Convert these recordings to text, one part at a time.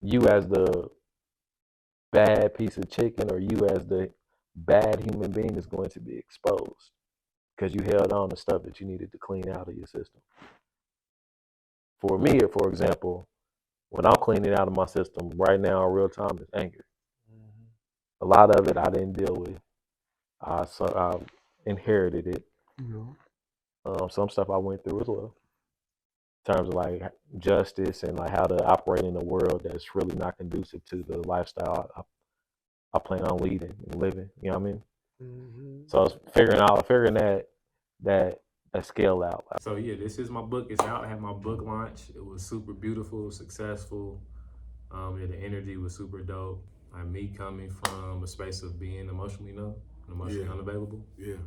you as the bad piece of chicken or you as the bad human being is going to be exposed because you held on to stuff that you needed to clean out of your system. For me, for example, when I'm cleaning out of my system right now in real time is anger. A lot of it I didn't deal with. I inherited it. Some stuff I went through as well. In terms of like justice and like how to operate in a world that's really not conducive to the lifestyle I plan on leading and living. You know what I mean? So I was figuring that scale out. So yeah, this is my book. It's out. I had my book launch. It was super beautiful, successful. Yeah, the energy was super dope. Like me coming from a space of being emotionally numb, emotionally unavailable. Yeah.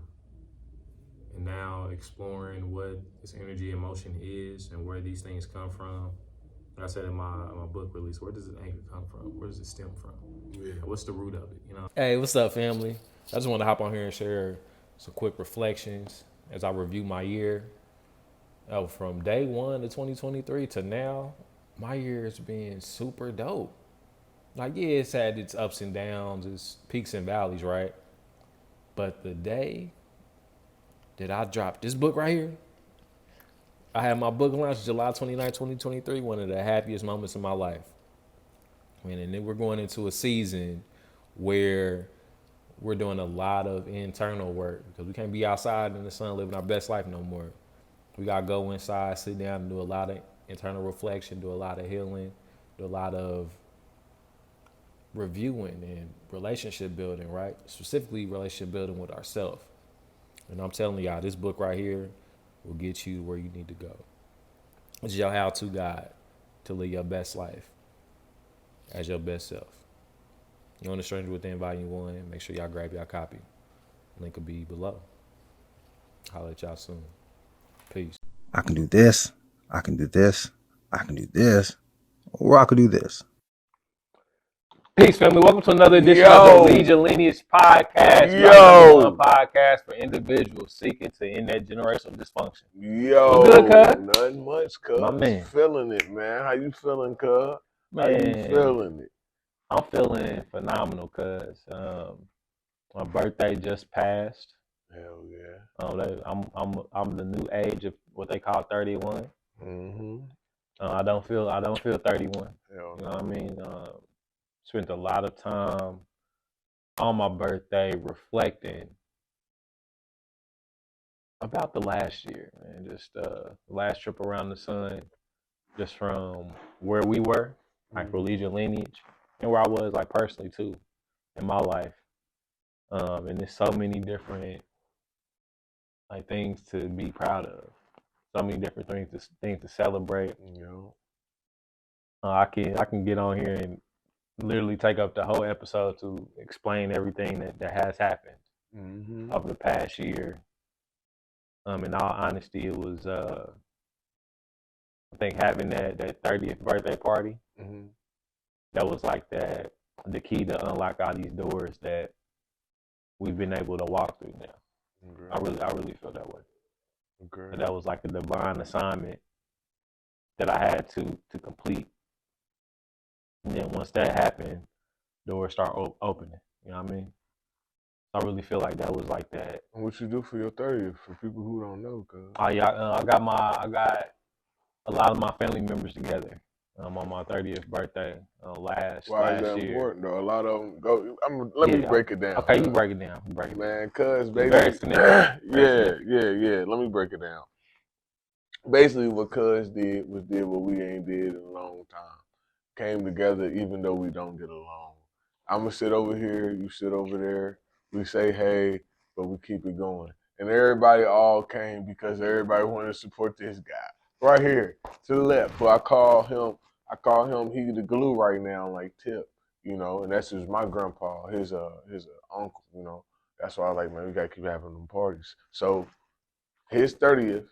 And now exploring what this energy emotion is and where these things come from. Like I said in my book release, where does the anger come from? Where does it stem from? Yeah. What's the root of it? You know? Hey, what's up, family? I just want to hop on here and share some quick reflections as I review my year. From day one of 2023 to now, my year has been super dope. Like, yeah, it's had its ups and downs, its peaks and valleys, right? But the day that I dropped this book right here, I had my book launch July 29, 2023, one of the happiest moments of my life. And then we're going into a season where we're doing a lot of internal work because we can't be outside in the sun living our best life no more. We got to go inside, sit down and do a lot of internal reflection, do a lot of healing, do a lot of reviewing and relationship building, right? Specifically relationship building with ourselves. And I'm telling y'all, this book right here will get you where you need to go. It's your how-to guide to live your best life as your best self. You want a Stranger Within Volume 1, make sure y'all grab y'all copy. Link will be below. Holla at y'all soon. Peace. I can do this, I can do this, I can do this, or I could do this. Peace, family. Welcome to another edition of the Legion Lineage Podcast. Number one podcast for individuals seeking to end that generational dysfunction. Good, cuz? Nothing much, cuz. My man. Feeling it, man. How you feeling, cuz? Man, how you feeling it? I'm feeling phenomenal, cuz. My birthday just passed. Hell yeah. I'm the new age of what they call 31. I don't feel 31. Hell you know what I mean? Spent a lot of time on my birthday reflecting about the last year, and just the last trip around the sun, just from where we were, like for Legion Lineage, and where I was like personally too, in my life. And there's so many different like things to be proud of, so many different things to celebrate. I can get on here and literally take up the whole episode to explain everything that has happened over the past year. In all honesty, it was I think having that 30th birthday party that was like the key to unlock all these doors that we've been able to walk through now. I really feel that way. And that was like a divine assignment that I had to complete. And then once that happened, doors start opening. You know what I mean? I really feel like that was like that. What you do for your 30th for people who don't know, cuz? Oh yeah, I got a lot of my family members together on my 30th birthday last Why is that year. important though? A lot of them go. Let me break it down. Okay, you break it down. Man, cuz baby. Yeah. Let me break it down. Basically, what cuz did what we ain't did in a long time. Came together even though we don't get along. I'ma sit over here, you sit over there. We say hey, but we keep it going. And everybody all came because everybody wanted to support this guy. Right here, to the left, who I call him, he the glue right now, like Tip, you know, and that's just my grandpa, his uncle, you know. That's why I like, man, we gotta keep having them parties. So his 30th,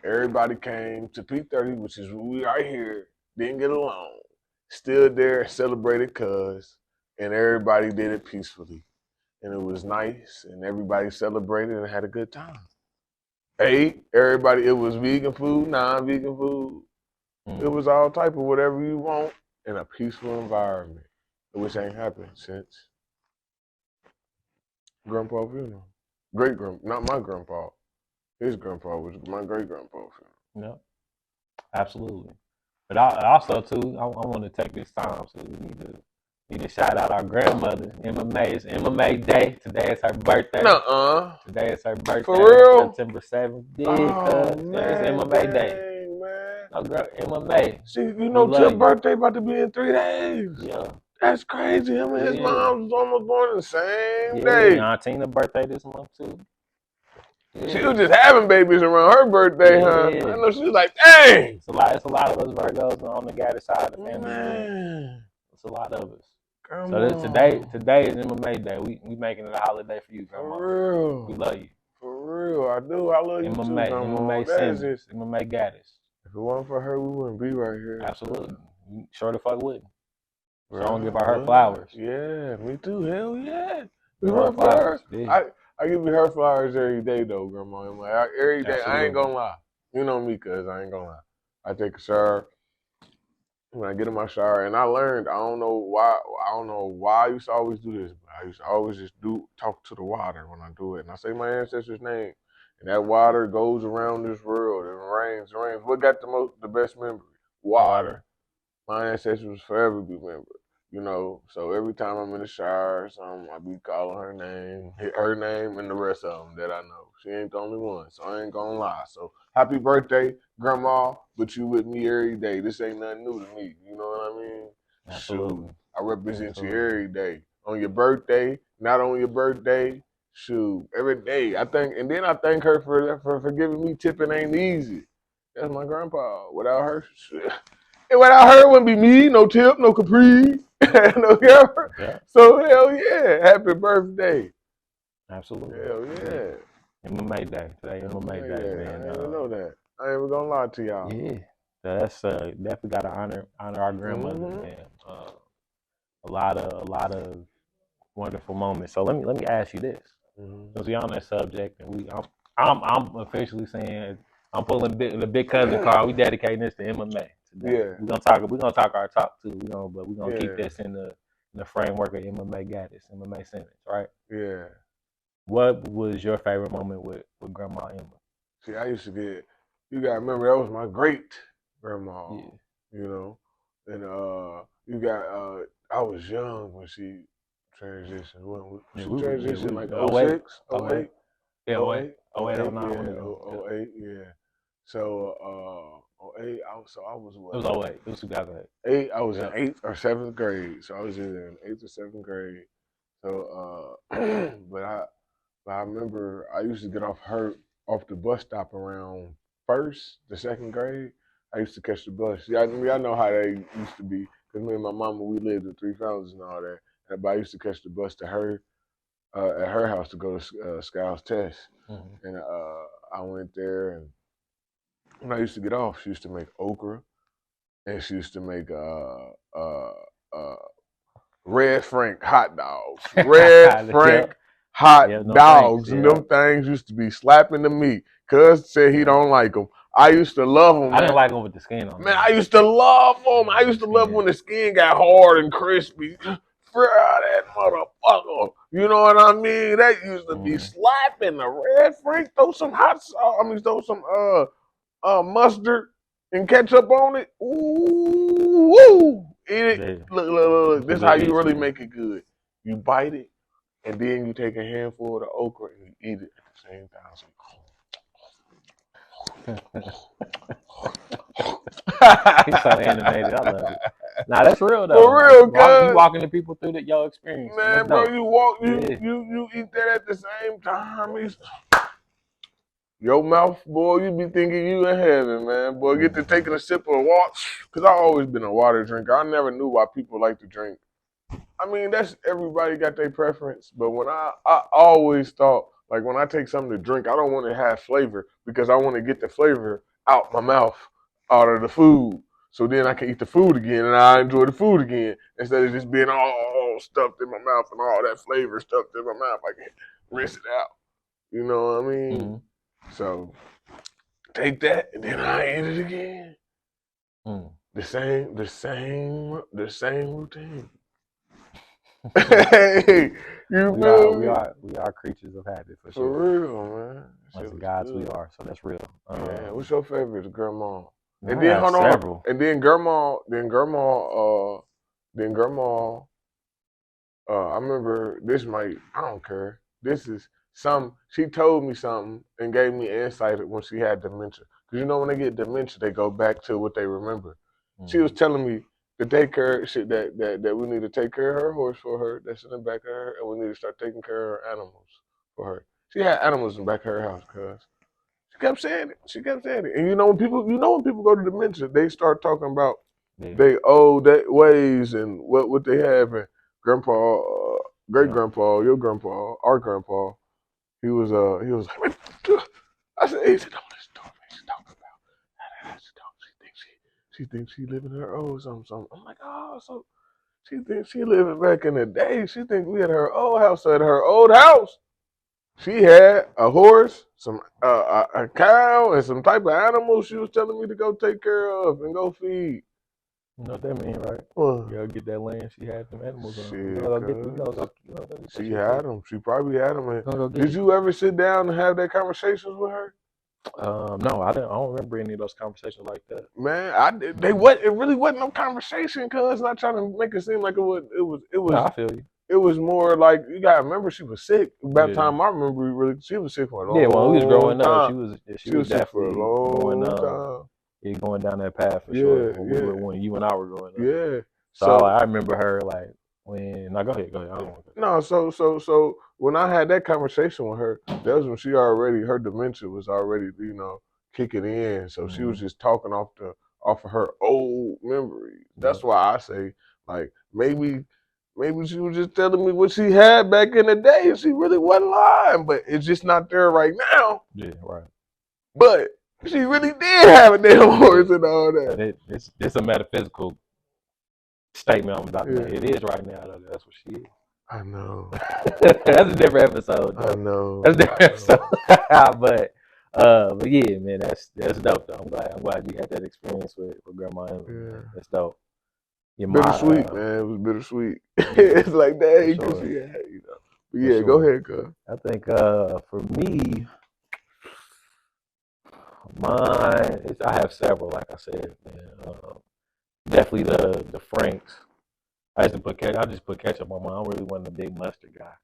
everybody came to P30, which is we right here, didn't get along. Stood there, celebrated cuz, and everybody did it peacefully. And it was nice, and everybody celebrated and had a good time. Ate, everybody, it was vegan food, non-vegan food. It was all type of whatever you want. in a peaceful environment, which ain't happened since Grandpa funeral. Great grandpa, not my grandpa. His grandpa was my great grandpa funeral. Yeah, absolutely. But I also too, I want to take this time, so we need to shout out our grandmother, Emma May. It's Emma May Day. Today is her birthday. Nuh-uh. Today is her birthday. For real? September 7th. Oh, Yeah, man, it's Emma May Day. dang, man. No, girl, Emma May. See, you know, Tip's birthday about to be in 3 days. Yeah. That's crazy. Him and his mom was almost born the same day. Aunt Tina's birthday this month too. Yeah. She was just having babies around her birthday, huh? I know she was like, dang. It's a lot of us Virgos on the Gadis side of the family. Man. It's a lot of us. Come so today is Emma May Day. We making it a holiday for you, Grandma. For real. We love you. For real. I do. I love you Emma too, May, Grandma. Emma May Gadis. Emma May Gadis. If it wasn't for her, we wouldn't be right here. Absolutely. Sure the fuck wouldn't. So I don't give her flowers. Yeah, me too. Hell yeah. We want flowers. Yeah. I give you her flowers every day though, Grandma. Every day. Absolutely. I ain't gonna lie. You know me, cuz I ain't gonna lie. I take a shower. When I get in my shower, and I learned, I don't know why I used to always do this, but I used to always just talk to the water when I do it. And I say my ancestors' name. And that water goes around this world. It rains. What got the best memory? Water. My ancestors will forever be remembered. You know, so every time I'm in the shower or something, I be calling her name, and the rest of them that I know. She ain't the only one, so I ain't gonna lie. So happy birthday, Grandma, but you with me every day. This ain't nothing new to me. You know what I mean? Absolutely. Shoot, I represent you every day. On your birthday, not on your birthday, shoot, every day. I thank her for giving me tipping ain't easy. That's my grandpa. Without her, shit. And without her, it wouldn't be me, no Tip, no Capri, no girl. Yeah. So, hell yeah. Happy birthday. Absolutely. Hell yeah. Emma May Day. Today, Emma May Day, man. I didn't know that. I ain't even gonna lie to y'all. Yeah. That's definitely got to honor our grandmother, man. A lot of wonderful moments. So let me ask you this. Since we on that subject, and I'm officially saying I'm pulling the big cousin card. We dedicating this to Emma May. Yeah, we're gonna talk our talk too. But we're gonna keep this in the framework of Emma May Gadis, Emma May sentence, right? Yeah. What was your favorite moment with Grandma Emma? See, I used to get. You gotta remember that was my great grandma. Yeah. You know, and you got. I was young when she transitioned. When she transitioned like 06, 08? Yeah, 08, 09. 08, yeah. So 08, I was what? It was 08. It was 2008. 8, I was in 8th or 7th grade. So I was in 8th or 7th grade. So but I remember I used to get off the bus stop around 1st to 2nd grade. I used to catch the bus. Y'all know how they used to be. Because me and my mama, we lived in 3 Fountains and all that. But I used to catch the bus to her at her house to go to Scout's Test. And I went there, and when I used to get off, she used to make okra, and she used to make Red Frank hot dogs. Red Frank hot dogs. And them things used to be slapping the meat. Cuz said he don't like them. I used to love them. I didn't like them with the skin on. Man, I used to love them. I used to love when the skin got hard and crispy. Fry that motherfucker. You know what I mean? That used to be slapping. The Red Frank, throw some hot sauce. Throw some mustard and ketchup on it. Ooh, woo. Eat it. Look. This is how you really make it good. You bite it, and then you take a handful of the okra and you eat it at the same time. So, he's so animated. I love it. Nah, that's real though. For real, cuz. You walking the people through your experience. Man, bro, you eat that at the same time. Your mouth, boy, you be thinking you in heaven, man. Boy, get to taking a sip of water. Because I always been a water drinker. I never knew why people like to drink. I mean, that's everybody got their preference. But when I always thought, like when I take something to drink, I don't want to have flavor because I want to get the flavor out my mouth, out of the food. So then I can eat the food again and I enjoy the food again instead of just being all stuffed in my mouth and all that flavor stuffed in my mouth. I can rinse it out. You know what I mean? So take that and then I eat it again. The same routine. Hey, you feel me? We are creatures of habit for For sure. real, man. As Shit was gods, we good. are. So that's real. Yeah, what's your favorite? Grandma. Man, And I then got hold on. several. And then grandma. I remember this might. I don't care. This is some. She told me something and gave me insight when she had dementia. Cause you know when they get dementia, they go back to what they remember. She was telling me to take care shit that we need to take care of her horse for her that's in the back of her, and we need to start taking care of her animals for her. She had animals in the back of her house, cuz. She kept saying it. She kept saying it. And when people go to dementia, they start talking about they old ways and what they have. And grandpa, great grandpa, your grandpa, our grandpa, he was like, I said, he said, don't listen to her, man. She's talking about she thinks she living her old something. I'm like, oh, so she thinks she living back in the day. She thinks we at her old house. At her old house, she had a horse, some a cow, and some type of animals she was telling me to go take care of and go feed. You know what that mean, right? Well, You gotta get that land. She had them animals on. Shit, she had them. She probably had them. Did it. you ever sit down and have that conversations with her? No, I don't remember any of those conversations like that. Man, it really wasn't no conversation, cuz not trying to make it seem like it was. No, I feel you. It was more like you gotta remember she was sick. By the time I remember, she was sick for a long time. Yeah, when we was growing up, she was sick for a long going, time. Yeah, going down that path for sure. When you and I were growing up. Yeah. So I remember her like when. Now go ahead. I don't want to. No, so when I had that conversation with her, that was when her dementia was already kicking in. So she was just talking off of her old memories. That's why I say like maybe she was just telling me what she had back in the day, and she really wasn't lying, but it's just not there right now. Yeah, right. But she really did have a damn horse and all that. It's a metaphysical statement I'm about to make. It is right now, though. That's what she is. I know. That's a different episode, though. I know. That's a different episode. but yeah, man, that's dope, though. I'm glad you had that experience with Grandma Emma. Yeah. That's dope. Bittersweet, man. It was bittersweet. It's like that because she had, But yeah, go ahead, cuz. I think for me, mine I have several, like I said, man. Definitely the Franks. I just put ketchup on mine. I really wasn't a big mustard guy.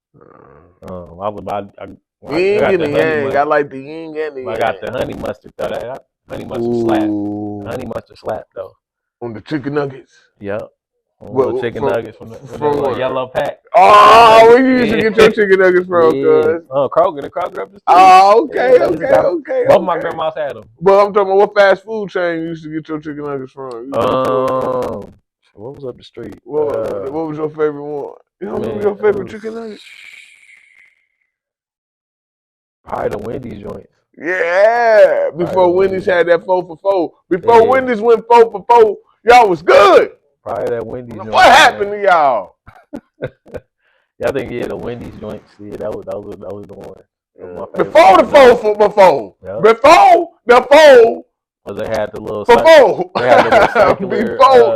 Yin and the yang. I like the yin and the yang. I got the honey mustard though. That honey mustard slap. The honey mustard slap though. On the chicken nuggets. Yep. Well, chicken nuggets from the yellow pack. Oh, where you used to get your chicken nuggets from, cuz? Kroger, the Kroger up the street. Oh, okay. Both my grandmas had them. But I'm talking about what fast food chain you used to get your chicken nuggets from? What was up the street? What was your favorite one? You don't remember your favorite chicken nuggets? Probably the Wendy's joints. Yeah, before Wendy's had that 4 for 4. Before Wendy's went 4 for 4, y'all was good. Probably that Wendy's joint. What happened to y'all? I think the Wendy's joints. Yeah, that was the one. Before the 4 for 4. Yep. Before the 4. Well, they had the little circular. Before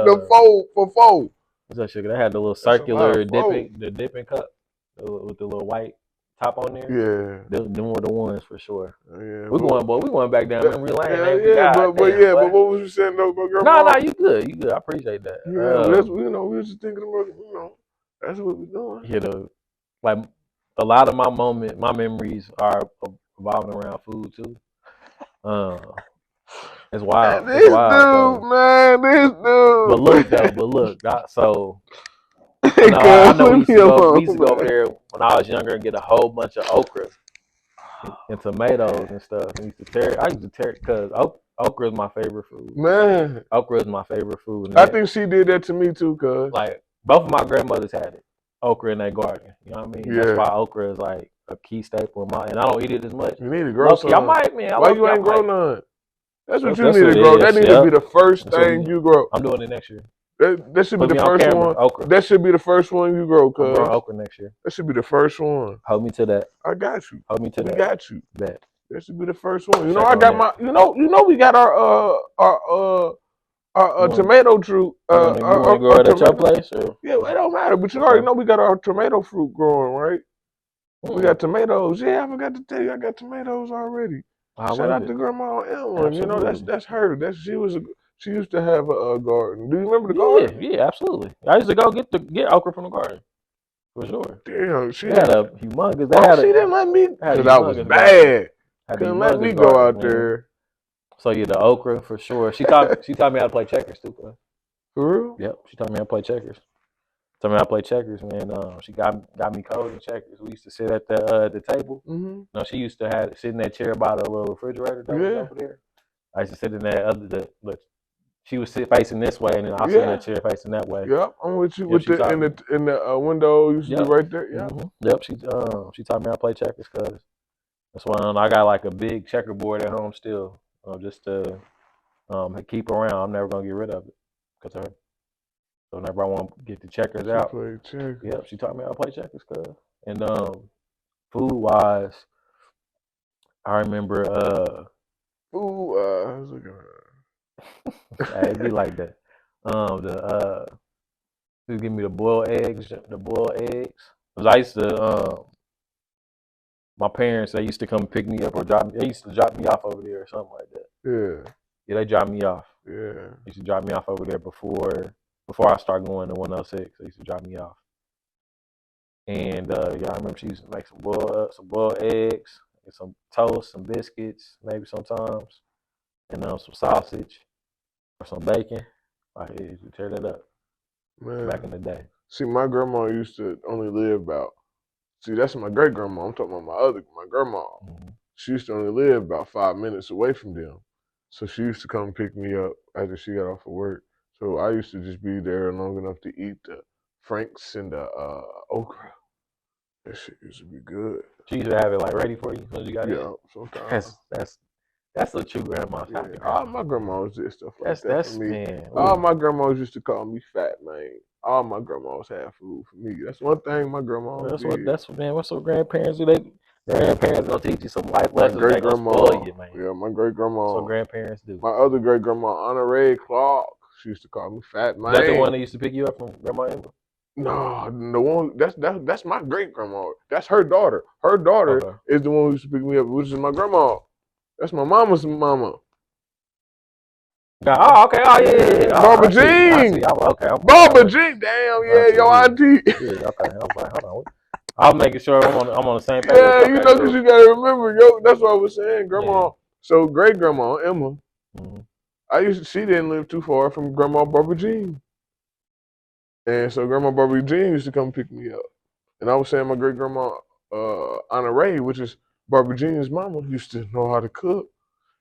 the 4 for 4. What's that sugar? They had the little circular dipping cup with the little white top on there. Yeah, them were the ones for sure. Yeah, we going back down memory lane. But what was you saying though, grandma? No, you good. I appreciate that. Yeah, we were just thinking about that's what we're doing. Like a lot of my memories are revolving around food too. It's wild. This dude. But look. So I know we used to go over there when I was younger and get a whole bunch of okra and tomatoes and stuff. And I used to tear it because okra is my favorite food. Man, okra is my favorite food. I think she did that to me too, cuz. Like both of my grandmothers had it. Okra in their garden. You know what I mean? Yeah. That's why okra is like a key staple and I don't eat it as much. You need to grow some. I might, man. Why you ain't grow none? That's what you need to grow. That needs to be the first thing you grow. I'm doing it next year. That should be the first one. Okra. That should be the first one you grow, cuz. I'm growing okra next year. That should be the first one. Hold me to that. I got you. Hold me to that. We got you. Bet. That should be the first one. I got my. We got our Tomato fruit. You want to grow it at your place? Or? Yeah, it don't matter. But you already know we got our tomato fruit growing, right? We got tomatoes. Yeah, I forgot to tell you, I got tomatoes already. Shout out to Grandma Emma. You know, that's her. She used to have a garden. Do you remember the garden? Yeah, absolutely. I used to go get okra from the garden. For sure. Damn, she had a humongous. She didn't let me because I was bad. Couldn't let me go out there. So yeah, the okra for sure. She taught me how to play checkers too. Bro. For real? Yep. She taught me how to play checkers. Taught me how to play checkers, man. She got me cold in checkers. We used to sit at the table. Mm-hmm. No, she used to sit in that chair by the little refrigerator that was over there. I used to sit in that she would sit facing this way, and then I'll sit in that chair facing that way. Yep, I'm with you. With in the window used to be right there. Yeah. Mm-hmm. Yep. She taught me how to play checkers because that's why I got like a big checkerboard at home still, just to keep around. I'm never gonna get rid of it because of her. So whenever I want to get the checkers out, yep, she taught me how to play checkers. Cause and food wise, I remember I was looking at it'd be like that. She give me the boiled eggs. Cause I used to my parents, they used to come pick me up or they used to drop me off over there or something like that. Yeah. Yeah, they dropped me off. Yeah. They used to drop me off over there before I started going to 106. They used to drop me off. And I remember she used to make some boiled eggs, and some toast, some biscuits, maybe sometimes, and some sausage or some bacon. I used to tear that up. Man. Back in the day. See, my grandma used to only live that's my great grandma. I'm talking about my grandma. Mm-hmm. She used to only live about 5 minutes away from them. So she used to come pick me up after she got off of work. So I used to just be there long enough to eat the Franks and the okra. That shit used to be good. She used to have it like ready for you when you got in? Sometimes. That's a true grandma. Yeah. All my grandmas did stuff like that that's for me. Man. All my grandmas used to call me fat, man. All my grandmas had food for me. That's one thing my grandma did. What's what grandparents do? Grandparents gonna teach you some life lessons. They gonna spoil you, man. Yeah, my great grandma. That's what grandparents do. My other great grandma, Anna Ray Clark, she used to call me fat, man. Is that the one that used to pick you up from Grandma Emma? No, the one that's my great grandma. That's her daughter. Her daughter is the one who used to pick me up, which is my grandma. That's my mama's mama. Oh, okay. Oh, yeah. Barbara Jean. Okay. Barbara Jean. Damn, yeah, your auntie. Yeah, okay. Hold on. I'm making sure I'm on the same page. Yeah, you know, because you got to remember, that's what I was saying. Grandma, so great grandma, Emma, she didn't live too far from Grandma Barbara Jean. And so Grandma Barbara Jean used to come pick me up. And I was saying my great grandma, Anna Ray, which is Barbara Jean's mama, used to know how to cook.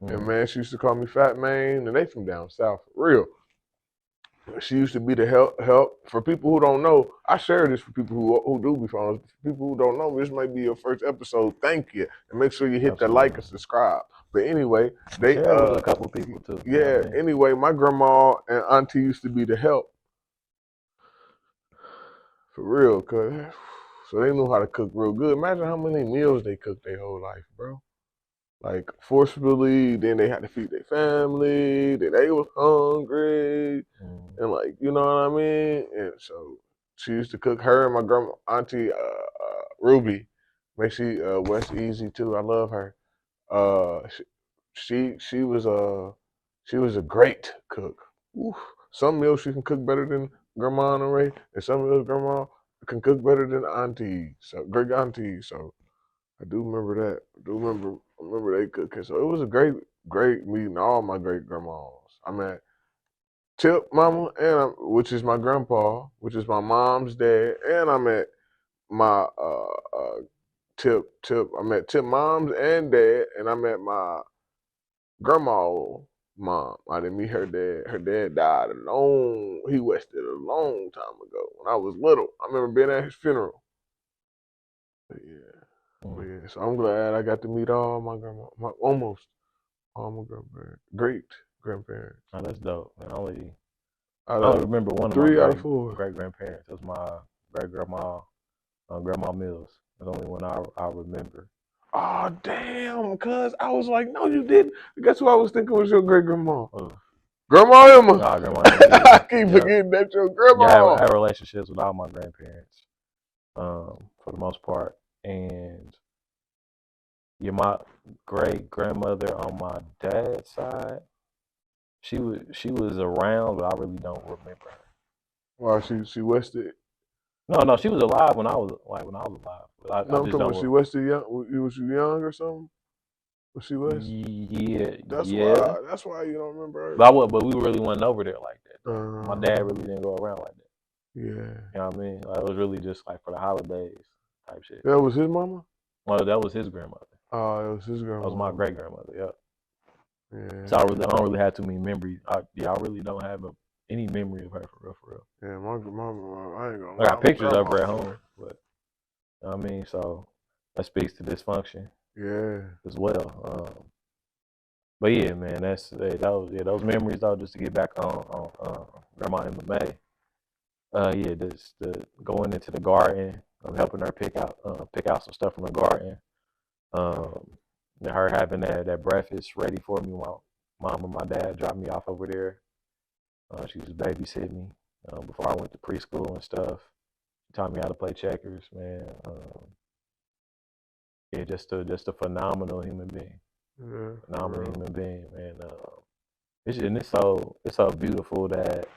And man, she used to call me Fat Man, and they from down south, for real. She used to be the help. For people who don't know, I share this for people who do be following. For people who don't know, this might be your first episode. Thank you. And make sure you hit the like and subscribe. But anyway, they a couple people too. Yeah, anyway, my grandma and auntie used to be the help. For real, so they knew how to cook real good. Imagine how many meals they cooked their whole life, bro. Like forcefully, then they had to feed their family, then they was hungry, and like, you know what I mean? And so she used to cook her and my grandma, auntie Ruby, make she West Easy too. I love her. She was a great cook. Oof. Some meals she can cook better than Grandma and Ray, and some meals Grandma can cook better than auntie, so great auntie. So I do remember that. I remember they cooking. So it was a great meeting all my great grandmas. I met Tip Mama, which is my grandpa, which is my mom's dad, and I met my Tip. I met Tip mom's and dad, and I met my grandma's mom. I didn't meet her dad. Her dad died he wested a long time ago when I was little. I remember being at his funeral. But yeah. But yeah, so I'm glad I got to meet all my almost all my grandparents, great grandparents. Oh, that's dope. I only remember one of my 3 out of 4 great grandparents. It was my great grandma, Grandma Mills. That's the only one I remember. Oh damn! Cause I was like, no, you didn't. Guess who I was thinking was your great grandma? Grandma Emma. Nah, Grandma Emma. I Yeah, keep yeah. forgetting that your Yeah, grandma. I have relationships with all my grandparents, for the most part, and yeah, my great grandmother on my dad's side, she was around, but I really don't remember her. Wow, she Wested. No, she was alive when I was alive, but I No, I'm just talking don't. about she Wested young. Was you young or something? Was she West? Yeah, That's yeah. why. That's why you don't remember her. But we really wasn't over there like that. Though. My dad really didn't go around like that. Yeah. You know what I mean? Like, it was really just like for the holidays type shit. That was his mama. Well, that was his grandmother. Oh, it was his That grandma. was my great grandmother. Yeah. Yeah. So I don't really have too many memories. I really don't have any memory of her for real. Yeah, my mama. I ain't gonna. I got pictures of her at home, but you know what I mean. So that speaks to dysfunction. Yeah. As well. But yeah, man, those memories though. Just to get back on Grandma Emma May. Yeah, this the going into the garden, helping her pick out some stuff from the garden. And her having that breakfast ready for me while mom and my dad dropped me off over there. She was babysitting me before I went to preschool and stuff. She taught me how to play checkers, man. Yeah, just a phenomenal human being. Yeah. Phenomenal human being, man. It's so beautiful that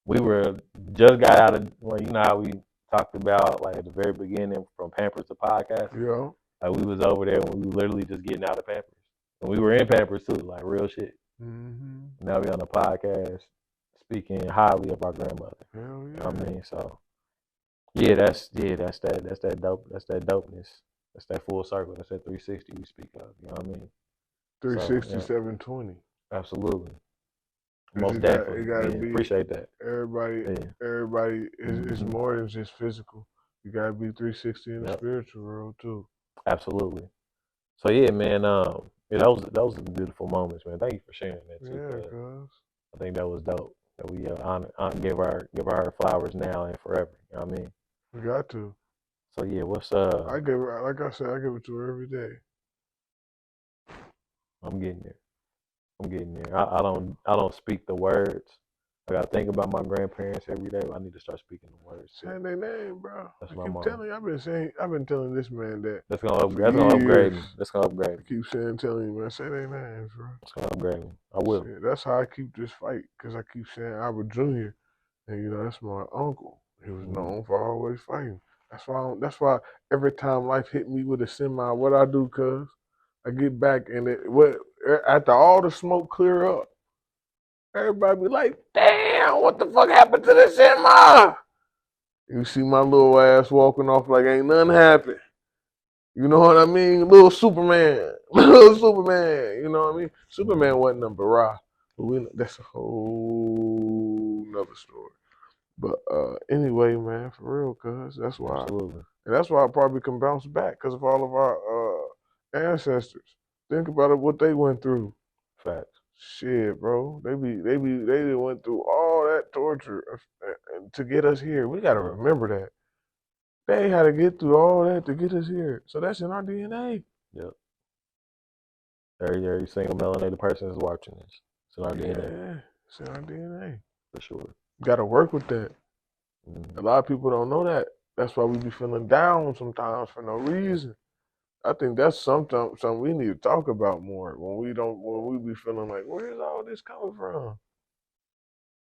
we were just got out of, well, you know how we talked about like at the very beginning from Pampers to podcast. Yeah. Like we was over there when we were literally just getting out of Pampers, and we were in Pampers too, like real shit. Mm-hmm. Now we on the podcast speaking highly of our grandmother. Hell yeah. You know what I mean? So yeah, that's that dope. That's that dopeness. That's that full circle. That's that 360 we speak of. You know what I mean? 360, So, yeah. 720. Absolutely. 'Cause Most it definitely. gotta Yeah, be. appreciate that. Everybody is Mhm. more than just physical. You gotta be 360 in the Yep. spiritual world too. Absolutely. So yeah, man. Yeah, those are beautiful moments, man. Thank you for sharing that too. Yeah, 'Cause cuz. I think that was dope. That we give her flowers now and forever. You know what I mean? We got to. So yeah, what's I give her, like I said, I give it to her every day. I'm getting there. I don't speak the words. I gotta think about my grandparents every day. But I need to start speaking the words. Too. Saying their name, bro. That's I my keep mom. telling you, I've been telling this man that. That's gonna upgrade me. That's gonna upgrade me. I keep telling you, man, say their names, bro. It's gonna upgrade me. I will. Shit, that's how I keep this fight, because I keep saying Albert Jr. And you know, that's my uncle. He was known for always fighting. That's why every time life hit me with a semi, what I do, cuz I get back and after all the smoke clear up, everybody be like, damn, what the fuck happened to the semi? You see my little ass walking off like ain't nothing happened. You know what I mean? Little Superman. Little Superman. You know what I mean? Superman wasn't number Ra. But that's a whole nother story. But anyway, man, for real, cuz that's why. Absolutely. And that's why I probably can bounce back because of all of our ancestors. Think about it, what they went through. Facts. Shit, bro. They went through all that torture to get us here. We gotta remember that. They had to get through all that to get us here. So that's in our DNA. Yep. Every single melanated person is watching this. It's in our DNA. Yeah, it's in our DNA. For sure. You gotta work with that. A lot of people don't know that. That's why we be feeling down sometimes for no reason. I think that's something we need to talk about more when we be feeling like, where's all this coming from?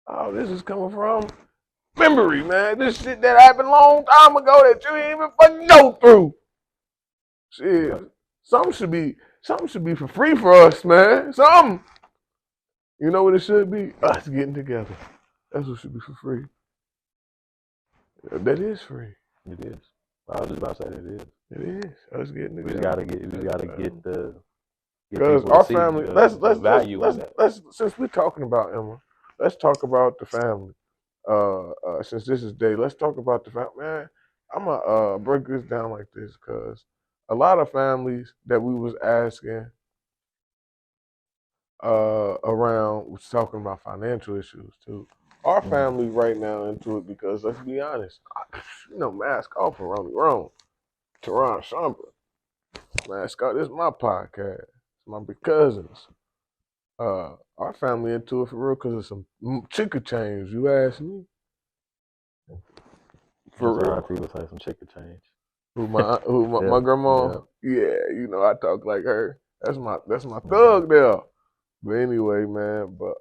Oh, this is coming from memory, man. This shit that happened a long time ago that you ain't even fucking go through. Shit, something should be for free for us, man. Something. You know what it should be? Us getting together. That's what should be for free. That is free. It is. I was just about to say that it is. It is. Us getting together. We gotta get the because our family. Let's value of that. Let's since we're talking about Emma, let's talk about the family. Since this is day, let's talk about the family. Man, I'm gonna break this down like this because a lot of families that we was asking around was talking about financial issues too. Our family right now into it because let's be honest, mask off for Ronnie Wrong. Taron Shamba. Mask off. This is my podcast. It's my big cousins. Our family into it for real because of some chicken change. You ask me, for That's what real. auntie was like, some chicken change. My Yeah, grandma? Yeah, you know I talk like her. That's my thug there. But anyway, man. But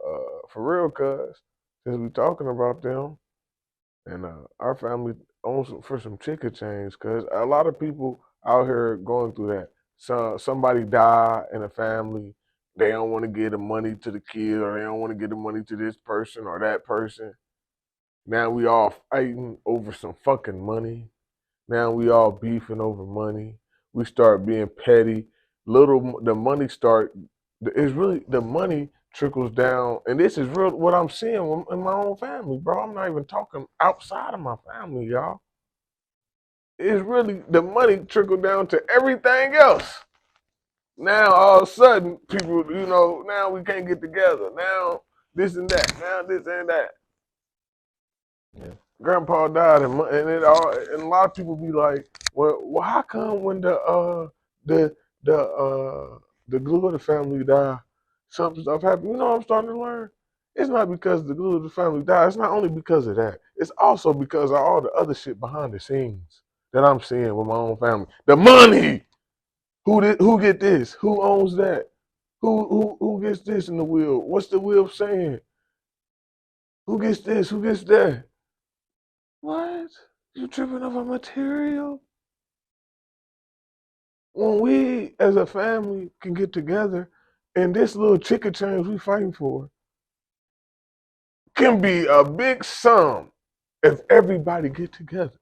for real, cuz since we talking about them and our family owns for some chicken change, cuz a lot of people out here going through that. So somebody died in a family. They don't want to give the money to the kid, or they don't want to give the money to this person or that person. Now we all fighting over some fucking money. Now we all beefing over money. We start being petty. The money start. It's really the money trickles down, and this is real. What I'm seeing in my own family, bro. I'm not even talking outside of my family, y'all. It's really the money trickled down to everything else. Now all of a sudden, people, now we can't get together. Now this and that. Now this and that. yeah. Grandpa died, and a lot of people be like, well, how come when the the the glue of the family died, something stuff happened? You know what I'm starting to learn? It's not because the glue of the family died. It's not only because of that. It's also because of all the other shit behind the scenes that I'm seeing with my own family. The money. Who get this? Who owns that? Who gets this in the will? What's the will saying? Who gets this? Who gets that? What? You tripping over material? When we as a family can get together and this little chicken change we fighting for can be a big sum if everybody get together.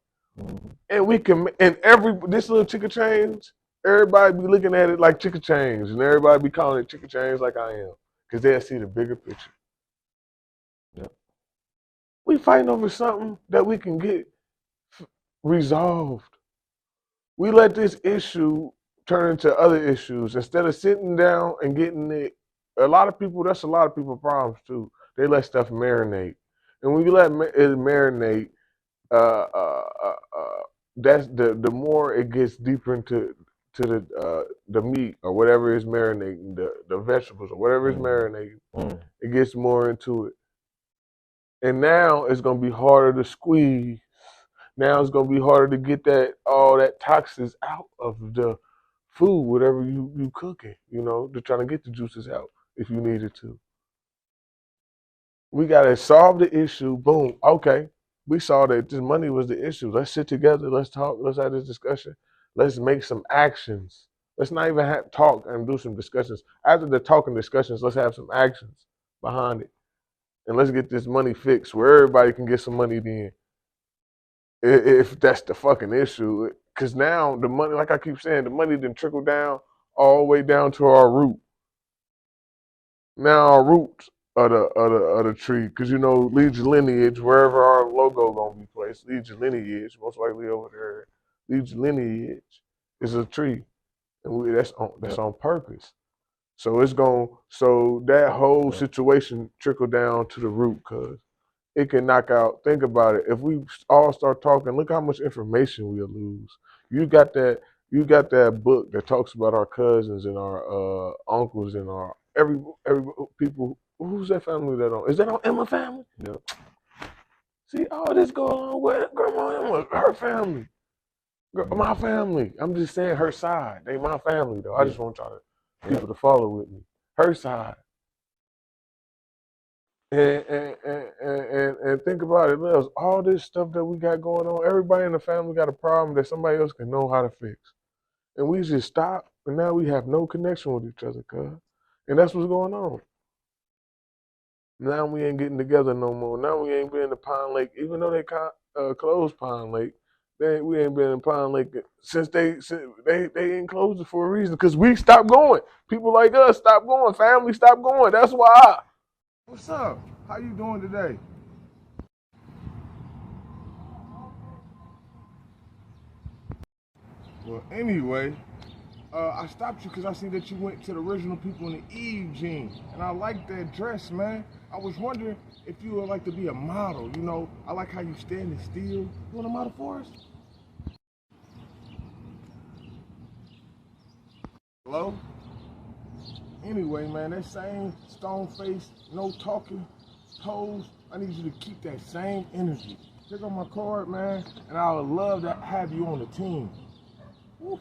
And we can this little chicken change, everybody be looking at it like chicken change and everybody be calling it chicken change like I am. Because they'll see the bigger picture. Yep. We fighting over something that we can get resolved. We let this issue turn into other issues instead of sitting down and getting it. That's a lot of people problems too. They let stuff marinate, and when you let it marinate, uh, uh, uh, uh, that's the more it gets deeper into the meat or whatever is marinating, the vegetables or whatever is marinating, it gets more into it, and now it's gonna be harder to squeeze. Now it's gonna be harder to get all that toxins out of the food, whatever you cooking, to try to get the juices out if you needed to. We gotta solve the issue. Boom. Okay. We saw that this money was the issue. Let's sit together. Let's talk. Let's have this discussion. Let's make some actions. Let's not even talk and do some discussions. After the talking discussions, let's have some actions behind it. And let's get this money fixed where everybody can get some money then. If that's the fucking issue. Because now the money, like I keep saying, the money didn't trickle down all the way down to our root. Now our roots of the tree, because leads your lineage wherever our logo gonna be placed. Leads your lineage, most likely over there. Leads your lineage is a tree, and that's on purpose. So so that whole situation trickle down to the root, cause it can knock out. Think about it. If we all start talking, look how much information we'll lose. You got that. You got that book that talks about our cousins and our uncles and our every people. Who's that family that on? Is that on Emma family? Yep. See, all this going on with Grandma Emma, her family, my family. I'm just saying her side. They my family though. I just want people to follow with me. Her side. And think about it, there's all this stuff that we got going on. Everybody in the family got a problem that somebody else can know how to fix. And we just stop, and now we have no connection with each other, cuz. And that's what's going on. Now we ain't getting together no more. Now we ain't been to Pine Lake, even though they closed Pine Lake. We ain't been in Pine Lake since they ain't closed it for a reason. Because we stopped going. People like us stopped going. Family stopped going. That's why. What's up? How you doing today? Well, anyway, I stopped you because I see that you went to the original people in the Eve jeans, and I like that dress, man. I was wondering if you would like to be a model. I like how you stand still. You want a model for us? Hello? Anyway, man, that same stone face, no talking, pose, I need you to keep that same energy. Check out my card, man, and I would love to have you on the team. Woo.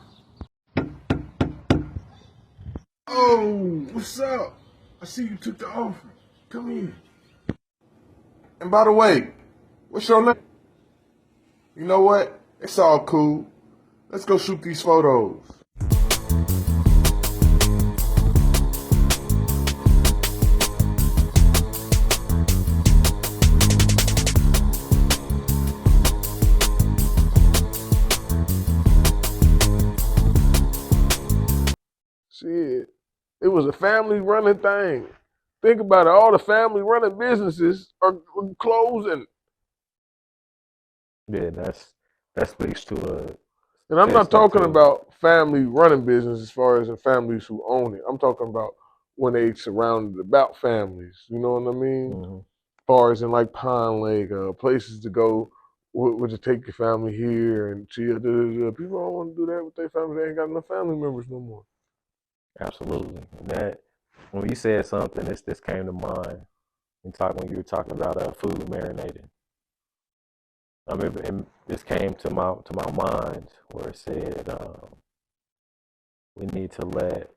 Oh, what's up? I see you took the offer. Come here. And by the way, what's your name? You know what? It's all cool. Let's go shoot these photos. Shit, it was a family running thing. Think about it, all the family running businesses are closing. Yeah, that speaks to And I'm not testament talking to about family running business as far as the families who own it. I'm talking about when they surrounded about families. You know what I mean? mhm. As far as in like Pine Lake, places to go, would you take your family here and chill? People don't want to do that with their family. They ain't got enough family members no more. Absolutely. And that when you said something, this came to mind. When you were talking about food marinating. I remember this came to my mind where it said we need to let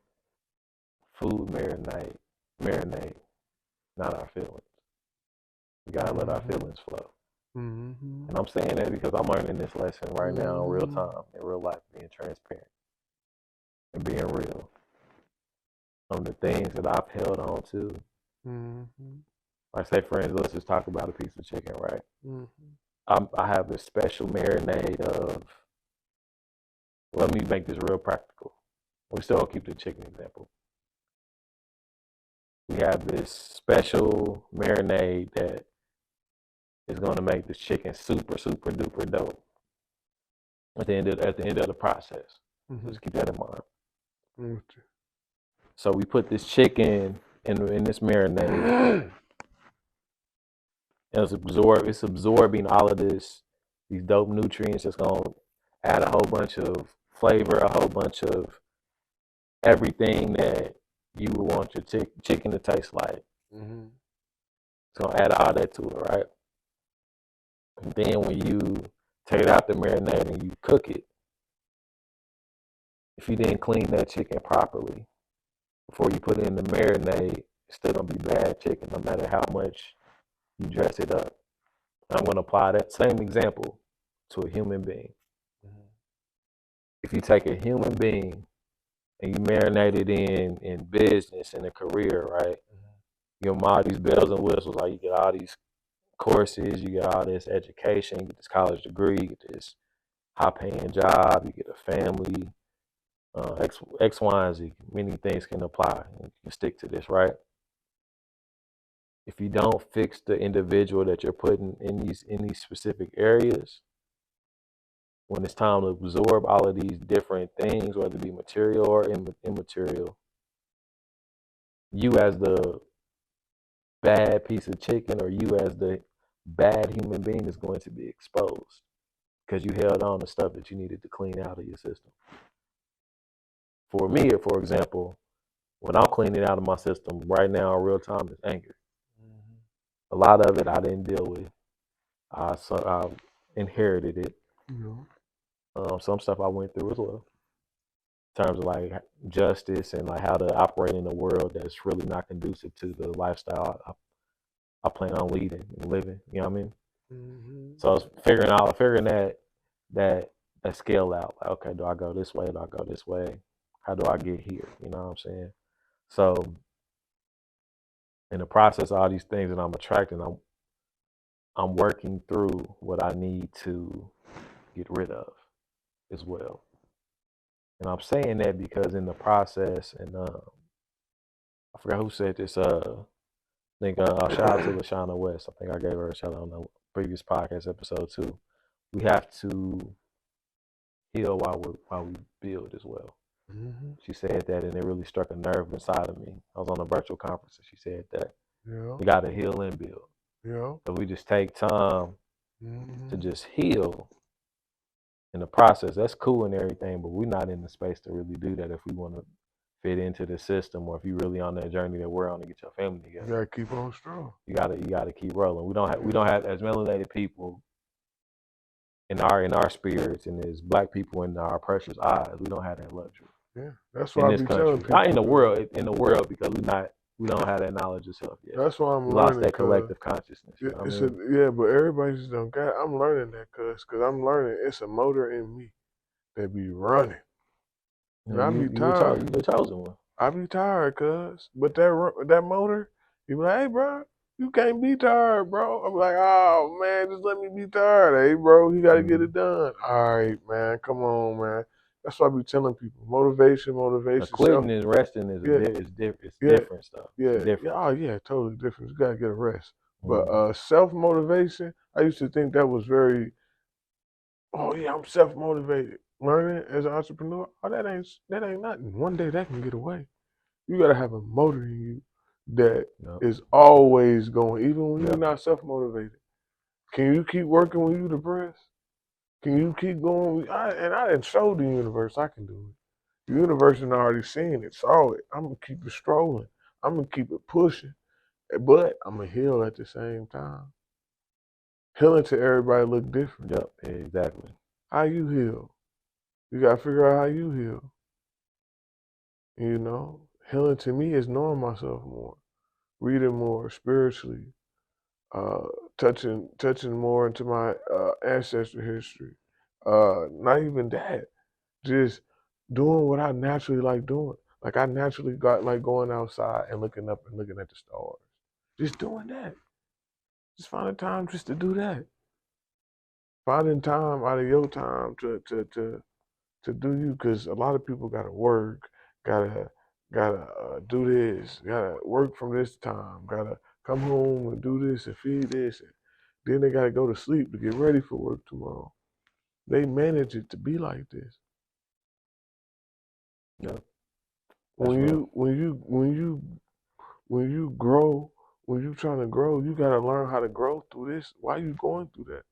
food marinate, not our feelings. We gotta let our feelings flow. Mm-hmm. And I'm saying that because I'm learning this lesson right now in real time, in real life, being transparent and being real on the things that I've held on to. Mm-hmm. Like, say, for instance, let's just talk about a piece of chicken, right? Mm-hmm. I have this special marinade of, let me make this real practical. We still keep the chicken example. We have this special marinade that is going to make this chicken super, super duper dope at the end of the process. Mm-hmm. Just keep that in mind. Mm-hmm. So we put this chicken in this marinade, and it's absorbing all of these dope nutrients. That's gonna add a whole bunch of flavor, a whole bunch of everything that you would want your chicken to taste like. Mm-hmm. It's gonna add all that to it, right? And then when you take it out the marinade and you cook it, if you didn't clean that chicken properly before you put it in the marinade, it's still gonna be bad chicken, no matter how much you dress it up. I'm gonna apply that same example to a human being. Mm-hmm. If you take a human being and you marinate it in business and a career, right? You give them all these bells and whistles, like you get all these courses, you get all this education, you get this college degree, you get this high-paying job, you get a family, X, Y, and Z. Many things can apply. You can stick to this, right? If you don't fix the individual that you're putting in these specific areas, when it's time to absorb all of these different things, whether it be material or immaterial, you as the bad piece of chicken or you as the bad human being is going to be exposed because you held on to stuff that you needed to clean out of your system. For me, for example, when I'm cleaning out of my system right now in real time is anger. A lot of it I didn't deal with. I inherited it. Some stuff I went through as well. In terms of like justice and like how to operate in a world that's really not conducive to the lifestyle I plan on leading and living. You know what I mean? Mm-hmm. So I was figuring that scale out. Like, okay, do I go this way? Do I go this way? How do I get here? You know what I'm saying? So in the process of all these things that I'm attracting, I'm working through what I need to get rid of as well. And I'm saying that because in the process, and I forgot who said this. I think shout out to LaShawn West. I think I gave her a shout out on the previous podcast episode too. We have to heal while we build as well. Mm-hmm. She said that, and it really struck a nerve inside of me. I was on a virtual conference, and she said that Yeah. we got to heal and build. Yeah. So we just take time Mm-hmm. to just heal in the process. That's cool and everything, but we're not in the space to really do that if we want to fit into the system, or if you really on that journey that we're on to get your family You together, gotta keep on strong. you gotta keep rolling. We don't have as melanated people in our spirits and as black people in our precious eyes. We don't have that luxury Yeah, that's in why I this be telling country, people. not in the world. In the world, because we don't have that knowledge of self yet. That's why I'm We learning. lost that collective consciousness. You know what I mean? Yeah, but everybody just don't got. I'm learning that, cause I'm learning. It's a motor in me that be running. And I be tired. You the chosen one. I be tired, cuz. But that motor, you be like, hey, bro, you can't be tired, bro. I'm like, oh, man, just let me be tired. Hey, bro, you got to get it done. All right, man, come on, man. That's what I be telling people. Motivation. Quitting and resting is different stuff. Yeah, Different. oh, yeah, totally different. You got to get a rest. But self-motivation, I used to think that was very, oh, yeah, I'm self-motivated. Learning as an entrepreneur, oh, that ain't nothing. One day that can get away. You gotta have a motor in you that is always going, even when you're not self-motivated. Can you keep working when you're depressed? Can you keep going? I didn't show the universe I can do it. The universe has already seen it, saw it. I'm gonna keep it strolling. I'm gonna keep it pushing, but I'm gonna heal at the same time. Healing to everybody look different. Yep, exactly. How you heal? You gotta figure out how you heal. You know, healing to me is knowing myself more, reading more spiritually, uh, touching more into my ancestral history. Not even that, just doing what I naturally like doing. Like I naturally got like going outside and looking up and looking at the stars. Just doing that. Just finding time just to do that. Finding time out of your time to do you, because a lot of people gotta work, gotta do this, gotta work from this time, gotta come home and do this and feed this, and then they gotta go to sleep to get ready for work tomorrow. They manage it to be like this. Yeah. When you grow, when you trying to grow, you gotta learn how to grow through this. Why you going through that?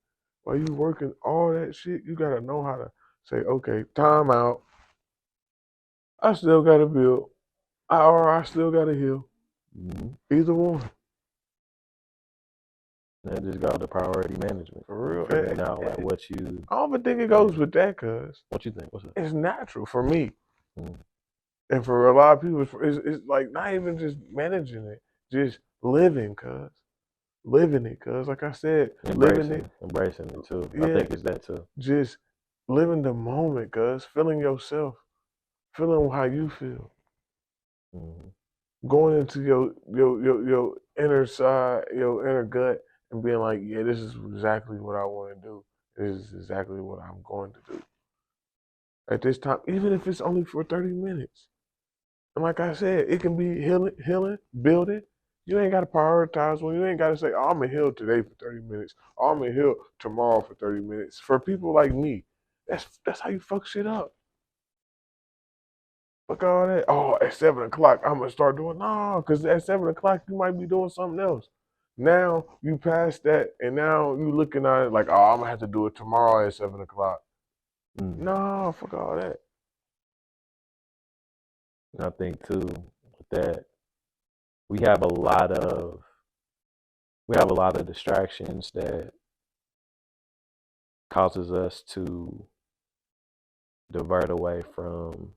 Why you working all that shit? You gotta know how to say, okay, time out. I still gotta build. Or I still gotta heal. Either one. That just got the priority management. For real. Figuring out like what you. I don't even think it goes with that, cuz. What you think? What's it? It's natural for me. And for a lot of people, it's like not even just managing it, just living, cuz. Living it, cuz. Like I said, living it. Embracing it too. Yeah. I think it's that too. Just living the moment, cuz. Feeling yourself. Feeling how you feel. Going into your inner side, your inner gut, and being like, yeah, this is exactly what I want to do. This is exactly what I'm going to do. At this time, even if it's only for 30 minutes. And like I said, it can be healing, building. You ain't got to prioritize one. You ain't got to say, oh, I'm going to heal today for 30 minutes. Oh, I'm going to heal tomorrow for 30 minutes. For people like me, that's how you fuck shit up. Fuck all that. Oh, at 7 o'clock, I'm going to start doing, no, because at 7 o'clock, you might be doing something else. Now you pass that, and now you looking at it like, oh, I'm going to have to do it tomorrow at 7 o'clock. No, fuck all that. And I think too with that, we have a lot of distractions that causes us to divert away from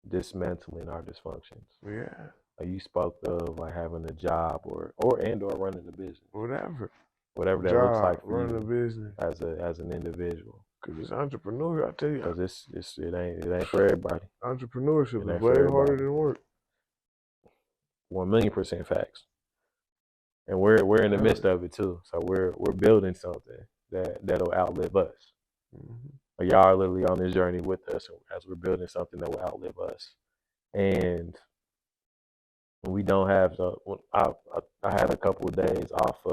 dismantling our dysfunctions. Yeah. Like you spoke of like having a job or running a business. Whatever that job, looks like for running you a business as an individual. Because it's entrepreneurship, I tell you. Because it ain't for everybody. Entrepreneurship is way harder than work. 1,000,000% facts. And we're in the midst of it too. So we're building something that'll outlive us. Y'all are literally on this journey with us as we're building something that will outlive us. And we don't have I had a couple of days off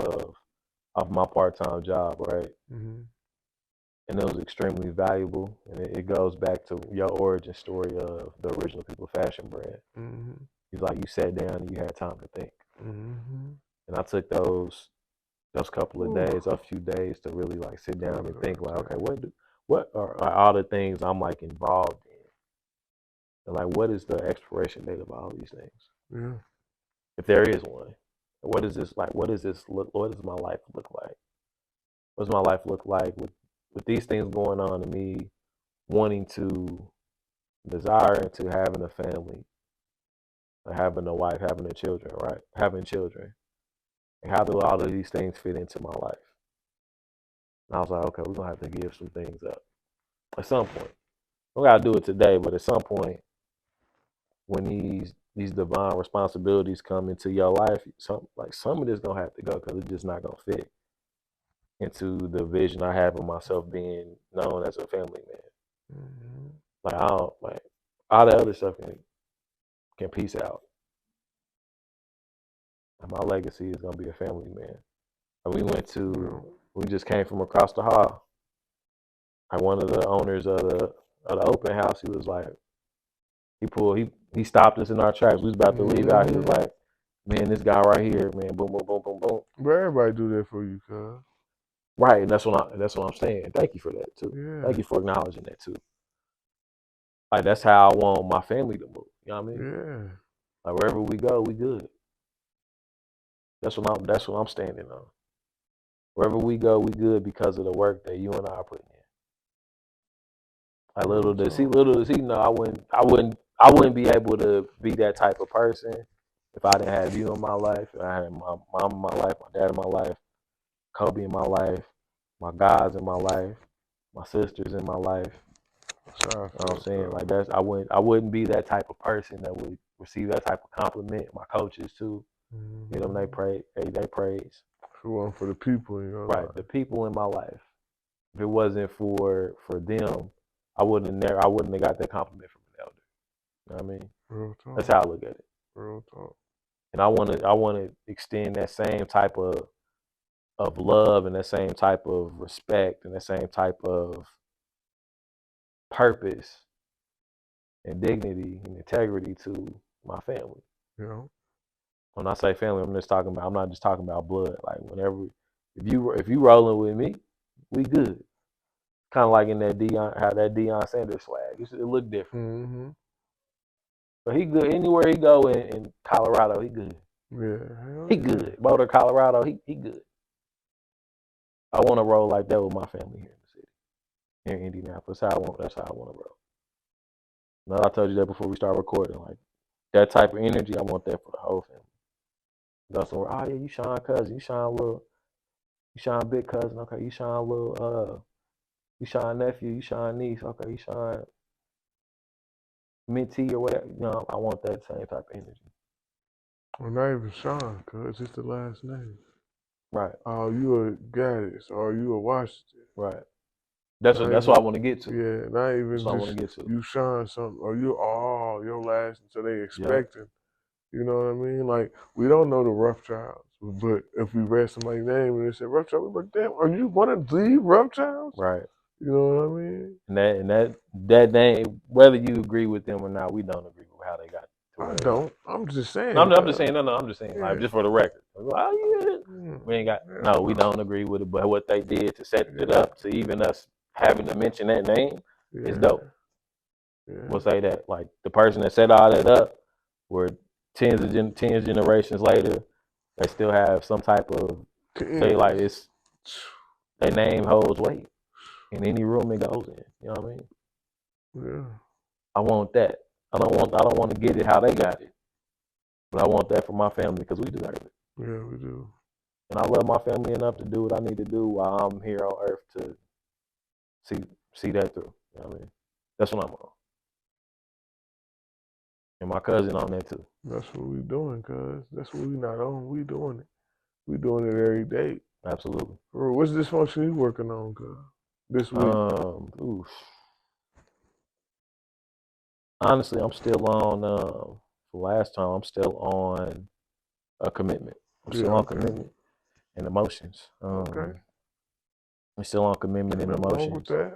my part-time job, right? And it was extremely valuable. And it goes back to your origin story of the Original People Fashion brand. He's like, you sat down and you had time to think. And I took those couple of days, a few days to really like sit down and think like, okay, what are all the things I'm like involved in And like, what is the expiration date of all these things? Yeah. If there is one, what is this like? What does this look? What does my life look like? What does my life look like with these things going on and me wanting to, desiring to having a family, having a wife, having a children, right? Having children. And how do all of these things fit into my life? And I was like, okay, we're gonna have to give some things up at some point. We gotta do it today, but at some point, when these divine responsibilities come into your life, some of this gonna have to go because it's just not gonna fit into the vision I have of myself being known as a family man. Mm-hmm. Like I don't like all the other stuff can peace out. And my legacy is gonna be a family man. And we just came from across the hall. Like one of the owners of the open house, he was like, he stopped us in our tracks. We was about to leave out. He was like, man, this guy right here, man, boom, boom, boom, boom, boom. But everybody do that for you, cuz. Right, and that's what I'm saying. Thank you for that too. Yeah. Thank you for acknowledging that too. Like that's how I want my family to move. You know what I mean? Yeah. Like wherever we go, we good. That's what I'm standing on. Wherever we go, we good because of the work that you and I are putting in. Like little does he know I wouldn't be able to be that type of person if I didn't have you in my life. If I had my mom in my life, my dad in my life, Kobe in my life, my guys in my life, my sisters in my life. You know what I'm saying? Like I wouldn't be that type of person that would receive that type of compliment. My coaches too. Mm-hmm. You know, they praise. One for the people in your life. Right, the people in my life. If it wasn't for them, I wouldn't have got that compliment from an elder. You know what I mean? Real talk. That's how I look at it. Real talk. And I wanna extend that same type of love and that same type of respect and that same type of purpose and dignity and integrity to my family. Yeah. When I say family, I'm not just talking about blood. Like whenever if you rolling with me, we good. Kind of like in that Deion Sanders swag. It look different. Mm-hmm. But he good anywhere he go in Colorado. He good. Yeah. He good. Boulder, Colorado. He good. I want to roll like that with my family here in the city, here in Indianapolis. That's how I want to roll. Now I told you that before we start recording. Like that type of energy, I want that for the whole family. Go somewhere. Oh yeah, you Sean cousin. You Sean big cousin. Okay, you Sean little you Sean nephew. You Sean niece. Okay, you Sean mentee or whatever. You know, I want that same type of energy. Well, not even Sean, cuz it's the last name. Right. Oh, you a Gadis or you a Washington. Right. That's what I want to get to. Yeah, not even that's what I want to get to. You Sean something or you your last, so they expecting. You know what I mean? Like we don't know the Rothschilds, but if we read somebody's name and they said Rothschild, we're like, damn, are you one of the Rothschilds? Right. You know what I mean? And that name, whether you agree with them or not, we don't agree with how they got to I don't. I'm just saying. No, I'm just saying. No, I'm just saying. Yeah. Like just for the record. Oh yeah. We ain't got. No, we don't agree with it. But what they did to set it up to even us having to mention that name is dope. Yeah. We'll say that. Like the person that set all that up, were tens generations later, they still have some type of. They like it's. Their name holds weight in any room it goes in. You know what I mean? Yeah. I want that. I don't want to get it how they got it, but I want that for my family because we deserve it. Yeah, we do. And I love my family enough to do what I need to do while I'm here on earth to see that through. You know what I mean? That's what I'm on. And my cousin on that too. That's what we doing, cuz. That's what we not on. We doing it. We doing it every day. Absolutely. What's dysfunction you working on, cuz? This week? Honestly, I'm still on. Last time, I'm still on a commitment. I'm still on commitment and emotions. Okay. I'm still on commitment and emotions. Wrong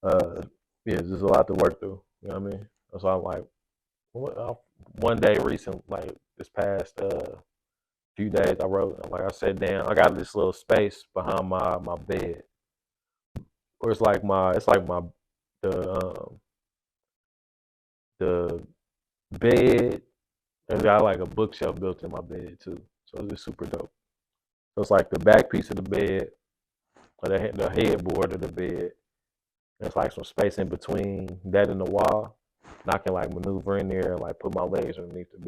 with that? Yeah, there's a lot to work through. You know what I mean? So I'm like, one day recent, like this past few days, I wrote, like I sat down. I got this little space behind my bed, where it's like the The bed, and got like a bookshelf built in my bed too. So it's super dope. So it's like the back piece of the bed, or the headboard of the bed. There's like some space in between that and the wall. And I can like maneuver in there, like put my legs underneath the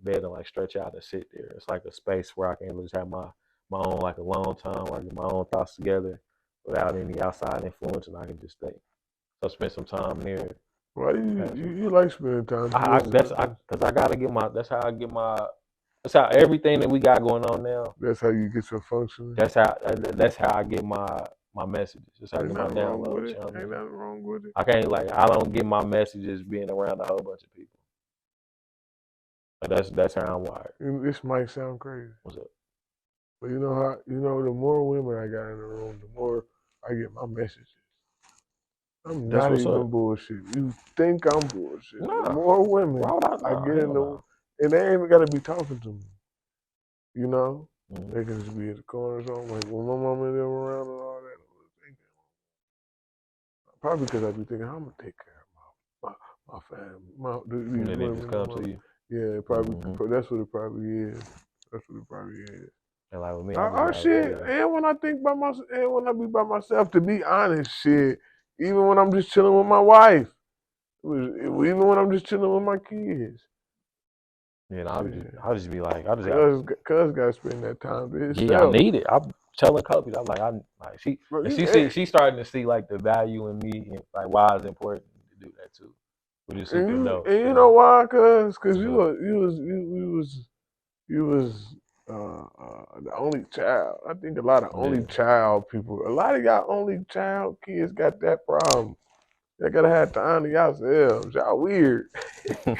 bed and like stretch out and sit there. It's like a space where I can just have my own like alone time, where I get my own thoughts together without any outside influence, and I can just think. So spend some time there. Why you like spending time? Because I gotta get my. That's how I get my. That's how everything that we got going on now. That's how you get your function. That's how I get my messages. That's how I get my downloads. You know what I mean? Ain't nothing wrong with it. I can't I don't get my messages being around a whole bunch of people. Like that's how I'm wired. This might sound crazy. What's up? But you know how the more women I got in the room, the more I get my messages. I'm That's not what's even up. bullshit. You think I'm bullshit? Nah. The more women Why would I get in the, know. and they ain't even gotta be talking to me. You know, Mhm. they can just be at the corner or something. Like when my mama and them around and all that. Probably because I be thinking I'm gonna take care of my family. And then they just come to you. Yeah, probably. That's what it probably is. That's what it probably is. And like with me, Shit. And when I think by myself, and when I be by myself, to be honest, shit. Even when I'm just chilling with my wife, even when I'm just chilling with my kids. Yeah, I'll just be like, Cuz gotta spend that time to himself. Yeah, I need it. I'm telling Kobe, I'm like, she's starting to see like the value in me and like why it's important to do that too. Which is super dope. And you know why? Cause you was the only child. I think a lot of only child people, a lot of y'all only child kids got that problem. Y'all gotta have time to yourselves. Y'all weird. I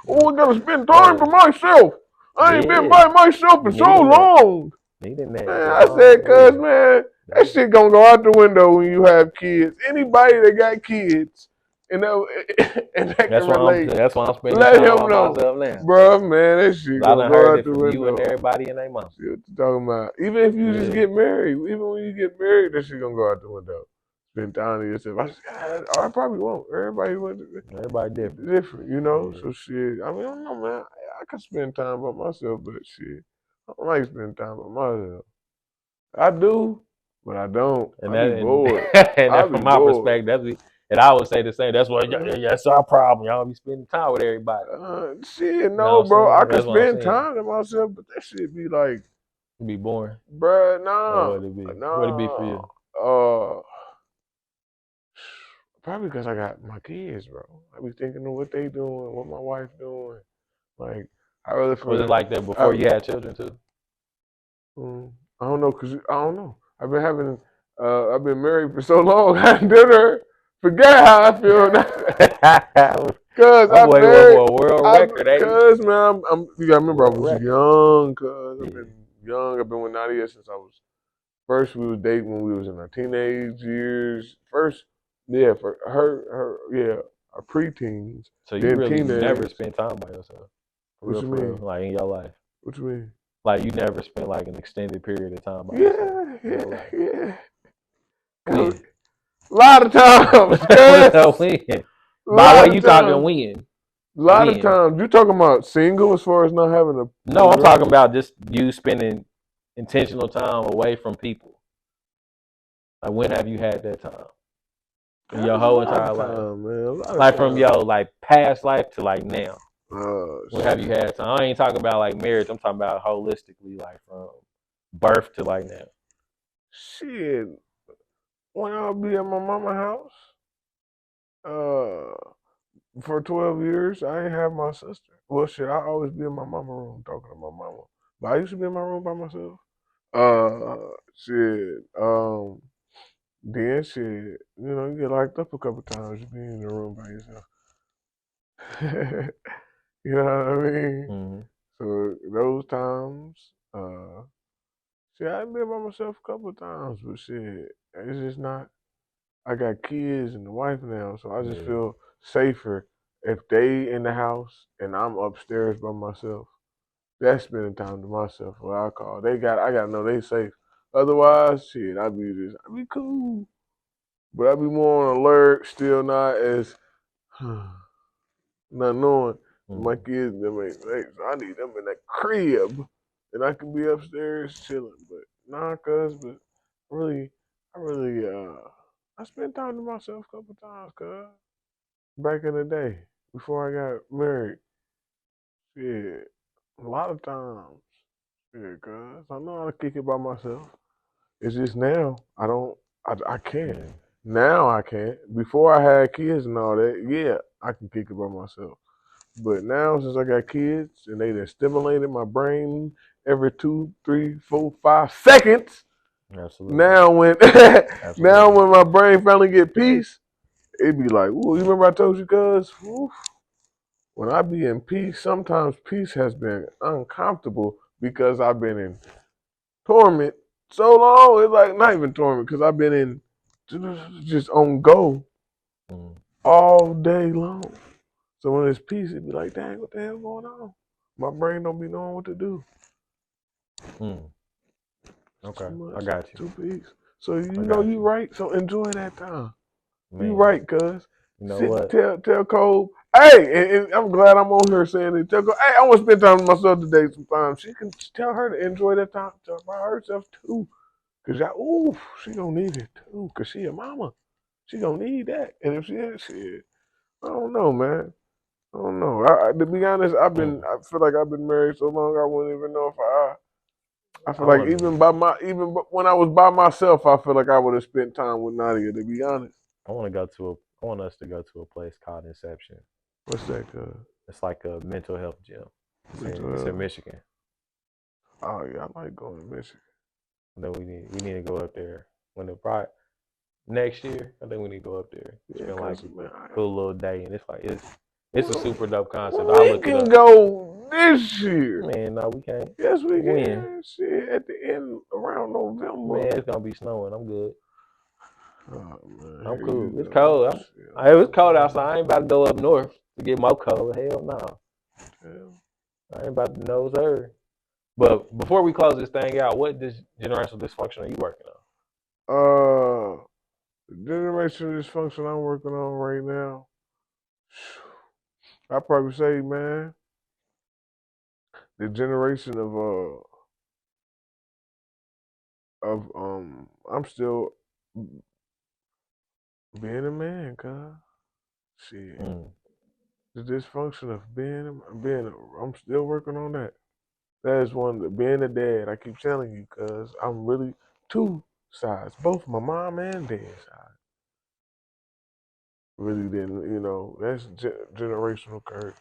gotta spend time to myself. I ain't been by myself in so long. Man, I said, cuz man, that shit gonna go out the window when you have kids. Anybody that got kids and that can relate. That's why I'm spending Let time him on know, myself now. bro. Man, that shit gonna go out the window. You and everybody and their mom. See what you talking about? Even if you just get married, even when you get married, that shit gonna go out the window. Spend time to yourself. I probably won't. Everybody different, you know. So shit. I mean, I don't know, man. I can spend time by myself, but shit, I don't like spending time by myself. I do, but I don't. And I be bored. And that's from my perspective. And I would say the same. That's what that's our problem. Y'all be spending time with everybody. Shit, no, bro. I can spend time to myself, but that shit be like, be boring, bruh. Nah, what it be? What it be for you? Probably because I got my kids, bro. I be thinking of what they doing, what my wife doing. Like, I really feel. Was it like that before you had children too? I don't know, cause I don't know. I've been married for so long. I didn't forget how I feel now. Cause I'm married for a world record. Cause man, you gotta remember I was young. Cause I've been young. I've been with Nadia since I was. First, we was dating when we was in our teenage years. First, for her, our preteens. So you really never spent time by yourself. What you mean? Like in your life. What you mean? Like you never spent like an extended period of time by yourself. Yeah. A lot of times. When? By the way, you talking when? A lot of times. You talking about single as far as not having a. No, I'm talking about just you spending intentional time away from people. Like when have you had that time? In your whole entire life, man. Like from your like past life to like now. When have you had time? I ain't talking about like marriage. I'm talking about holistically, like from birth to like now. Shit, when I'll be at my mama's house, for 12 years, I ain't have my sister. Well, shit, I always be in my mama room talking to my mama. But I used to be in my room by myself. Then shit, you get locked up a couple times. You be in the room by yourself. You know what I mean? Mm-hmm. So those times, shit, I've been by myself a couple times, but shit, it's just not. I got kids and a wife now, so I just feel safer if they in the house and I'm upstairs by myself. That's spending time to myself. What I call. I gotta know they safe. Otherwise, shit, I be cool, but I be more on alert. Still not as. not knowing my kids, them ain't, so I need them in that crib, and I can be upstairs chilling. But nah, but really, I spent time to myself a couple times, back in the day before I got married. Shit, a lot of times. Yeah, I know how to kick it by myself. It's just now I can't. Yeah. Now I can't. Before I had kids and all that, yeah, I can kick it by myself. But now since I got kids and they done stimulated my brain every 2, 3, 4, 5 seconds. Absolutely. Now when now when my brain finally get peace, it be like, ooh, you remember I told you, when I be in peace, sometimes peace has been uncomfortable because I've been in torment so long. It's like not even torment because I've been in just on go all day long. So when it's peace, it be like, dang, what the hell going on? My brain don't be knowing what to do. Okay, Too I much, got you. too peace. So you know you right. So enjoy that time. Man. You right, cuz. You know what? Tell Cole, hey, and I'm glad I'm on here saying it. Tell Cole, hey, I want to spend time with myself today sometimes. She can tell her to enjoy that time by herself too. Cause she gonna need it too. Cause she a mama. She gonna need that. And if she ain't shit, I don't know, man. I don't know. To be honest, I feel like I've been married so long I wouldn't even know if I feel like even when I was by myself, I feel like I would have spent time with Nadia, to be honest. I want us to go to a place called Inception. What's that, It's like a mental health gym. It's in Michigan. Oh yeah, I like going to Michigan. Then we need to go up there next year. I think we need to go up there. Spend like a cool little day, and it's a super dope concept. We can go this year. Man, no, we can't. Yes, we can. Shit, at the end around November. Man, it's gonna be snowing. I'm good. Oh, man, I'm cool. It's cold. It was cold outside. I ain't about to go up north to get more cold. Hell no. I ain't about to nose her. But before we close this thing out, what generational dysfunction are you working on? The generational dysfunction I'm working on right now, I'd probably say, man, the generation of I'm still being a man, cuz. Shit. The dysfunction of I'm still working on that. That is being a dad. I keep telling you, cuz I'm really two sides, both my mom and dad's side. Really didn't, that's generational curse.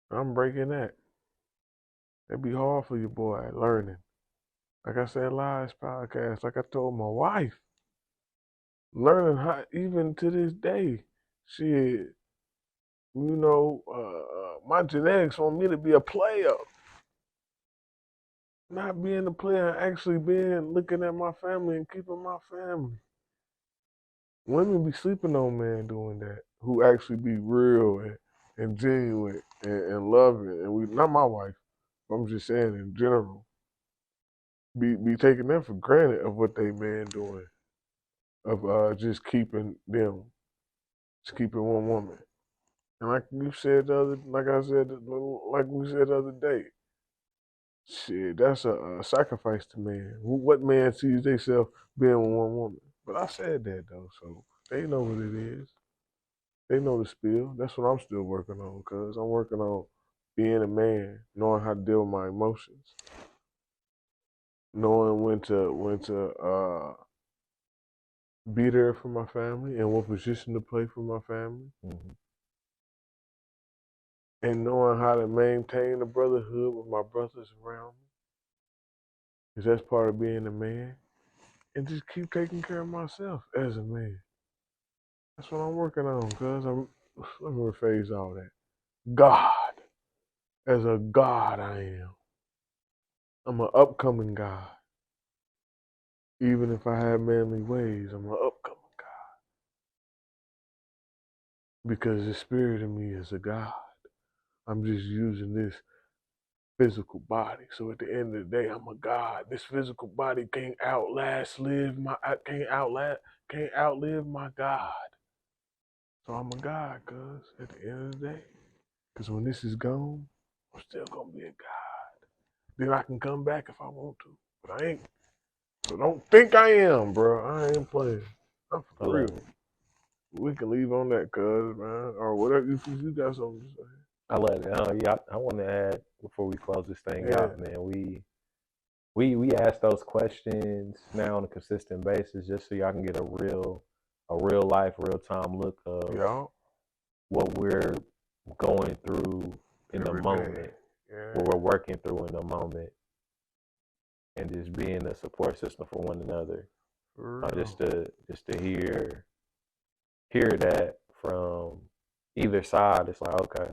I'm breaking that. It'd be hard for you, boy, learning. Like I said last podcast, like I told my wife, learning how, even to this day, shit, my genetics want me to be a player. Not being a player, actually looking at my family and keeping my family. Women be sleeping on men doing that, who actually be real and genuine and loving. And not my wife, but I'm just saying in general, be taking them for granted of what they man doing, of just keeping one woman. And like we said like we said the other day, shit, that's a sacrifice to man. What man sees themselves being with one woman? But I said that though, so they know what it is. They know the spiel. That's what I'm still working on, cuz I'm working on being a man, knowing how to deal with my emotions, knowing when to be there for my family and what position to play for my family. And knowing how to maintain a brotherhood with my brothers around me. Because that's part of being a man. And just keep taking care of myself as a man. That's what I'm working on, cuz let me rephrase all that. God. As a God I am. I'm an upcoming God. Even if I have manly ways, I'm an upcoming God. Because the spirit in me is a God. I'm just using this physical body. So at the end of the day, I'm a God. This physical body can't outlive my God. So I'm a God, cuz, at the end of the day. Because when this is gone, I'm still going to be a God. Then I can come back if I want to. But I ain't. So don't think I am, bro. I ain't playing. I'm I for love real. it. We can leave on that, cuz, man. Or whatever. If you got something to say. I love it. Yeah, I want to add before we close this thing Yeah. out, man. We ask those questions now on a consistent basis, just so y'all can get a real life, real time look of Y'all. what we're going through in the Every moment, day. Yeah. what we're working through in the moment, and just being a support system for one another. For real. Just to hear that from either side, it's like, okay,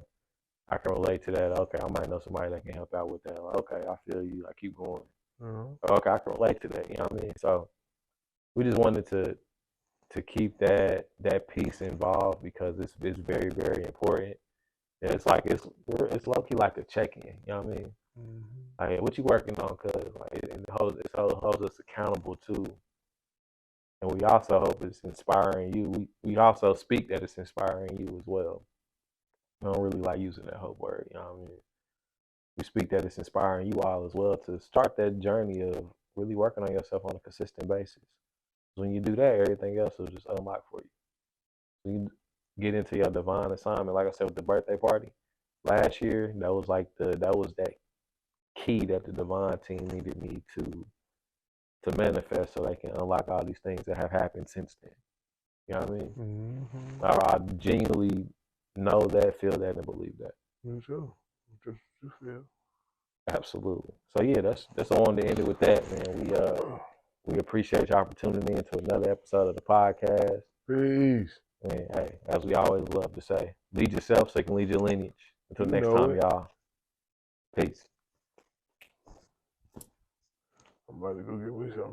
I can relate to that. Okay, I might know somebody that can help out with that. Like, okay, I feel you. I keep going. Okay, I can relate to that. You know what I mean? So we just wanted to keep that piece involved because it's very, very important. And it's like it's low key like a check in. You know what I mean? Like, what you working on? Cause like it holds us accountable too. And we also hope it's inspiring you. We also speak that it's inspiring you as well. I don't really like using that hope word. You know what I mean? We speak that it's inspiring you all as well to start that journey of really working on yourself on a consistent basis. When you do that, everything else will just unlock for you. So you get into your divine assignment. Like I said with the birthday party last year, that was that key that the divine team needed me to manifest so they can unlock all these things that have happened since then. You know what I mean? I genuinely know that, feel that, and believe that. Me too. Just feel. Absolutely. So yeah, that's all I wanted to end it with that, man. We appreciate your opportunity into another episode of the podcast. Peace. And hey, as we always love to say, lead yourself so you can lead your lineage. Until next time, y'all. Peace. I'm about to go get me something.